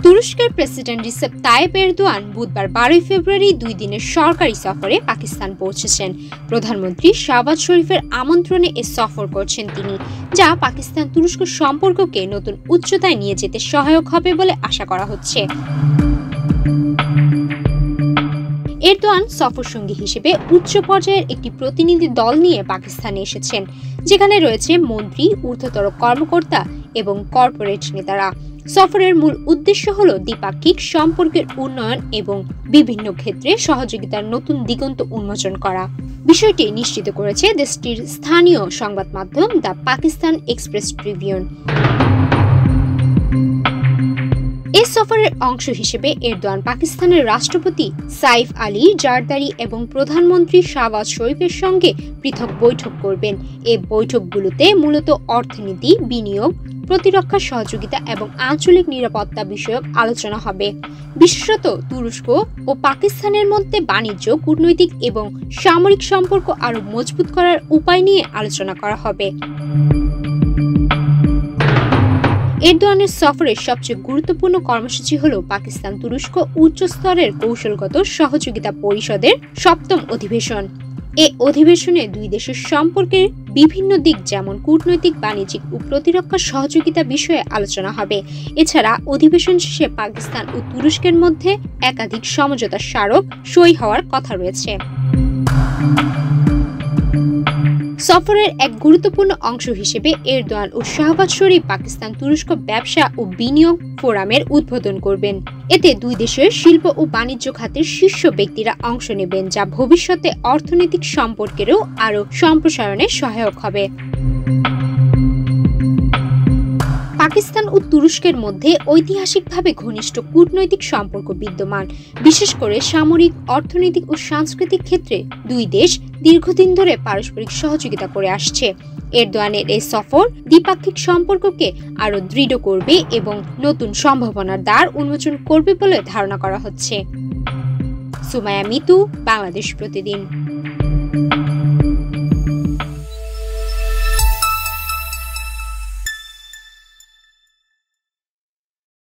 তুরস্কের president Recep Tayyip Erdogan বুধবার 12 ফেব্রুয়ারি 2 দিনের সরকারি সফরে পাকিস্তান পৌঁছেছেন। প্রধানমন্ত্রী শাহবাজ শরীফের আমন্ত্রণে এ সফর করছেন তিনি, যা পাকিস্তান তুরস্ক সম্পর্ককে নতুন উচ্চতায় নিয়ে যেতে সহায়ক হবে বলে আশা করা হচ্ছে। এরদোয়ান সফরসঙ্গী হিসেবে উচ্চ পর্যায়ের একটি প্রতিনিধি দল নিয়ে পাকিস্তানে এসেছেন, যেখানে রয়েছে মন্ত্রী, ঊর্ধ্বতর কর্মকর্তা এবং কর্পোরেট নেতারা। সফরের মূল উদ্দেশ্য হল দ্বিপাক্ষিক সম্পর্কের উন্নয়ন এবং বিভিন্ন ক্ষেত্রে সহযোগিতার নতুন দিগন্ত উন্মোচন করা। বিষয়টি নিশ্চিত করেছে দেশটির স্থানীয় সংবাদ মাধ্যম দ্য পাকিস্তান এক্সপ্রেস ট্রিবিউন। এই সফরের অংশ হিসেবে এরদোয়ান পাকিস্তানের রাষ্ট্রপতি সাইফ আলী জারদারি এবং প্রধানমন্ত্রী শাহবাজ শরীফের সঙ্গে পৃথক বৈঠক করবেন। এই বৈঠকগুলোতে মূলত অর্থনীতি, বিনিয়োগ, প্রতিরক্ষা সহযোগিতা এবং আঞ্চলিক নিরাপত্তা বিষয়ক আলোচনা হবে। বিশেষত তুরস্ক ও পাকিস্তানের মধ্যে বাণিজ্য, কূটনৈতিক এবং সামরিক সম্পর্ক আরও মজবুত করার উপায় নিয়ে আলোচনা করা হবে। এরদোয়ানের সফরের সবচেয়ে গুরুত্বপূর্ণ কর্মসূচি হল পাকিস্তান তুরস্ক উচ্চ স্তরের কৌশলগত সহযোগিতা পরিষদের 7ম অধিবেশন। এই অধিবেশনে দুই দেশের সম্পর্কের বিভিন্ন দিক যেমন কূটনৈতিক, বাণিজ্যিক ও প্রতিরক্ষা সহযোগিতা বিষয়ে আলোচনা হবে। এছাড়া অধিবেশন শেষে পাকিস্তান ও তুরস্কের মধ্যে একাধিক সমঝোতা স্মারক সই হওয়ার কথা রয়েছে। সফরের এক গুরুত্বপূর্ণ অংশ হিসেবে এরদোয়ান ও শাহবাজ শরীফ পাকিস্তান তুরস্ক ব্যবসা ও বিনিয়োগ ফোরামের উদ্বোধন করবেন। এতে দুই দেশের শিল্প ও বাণিজ্য খাতের শীর্ষ ব্যক্তিরা অংশ নেবেন, যা ভবিষ্যতে অর্থনৈতিক সম্পর্কেরও আরও সম্প্রসারণে সহায়ক হবে। পাকিস্তান ও তুরস্কের মধ্যে ঐতিহাসিকভাবে ঘনিষ্ঠ কূটনৈতিক সম্পর্ক বিদ্যমান, বিশেষ করে সামরিক, অর্থনৈতিক ও সাংস্কৃতিক ক্ষেত্রে দুই দেশ দীর্ঘদিন ধরে পারস্পরিক সহযোগিতা করে আসছে। এরদোয়ানের এই সফর দ্বিপাক্ষিক সম্পর্ককে আরও দৃঢ় করবে এবং নতুন সম্ভাবনার দ্বার উন্মোচন করবে বলে ধারণা করা হচ্ছে। সুমাইয়া মিতু, বাংলাদেশ প্রতিদিন।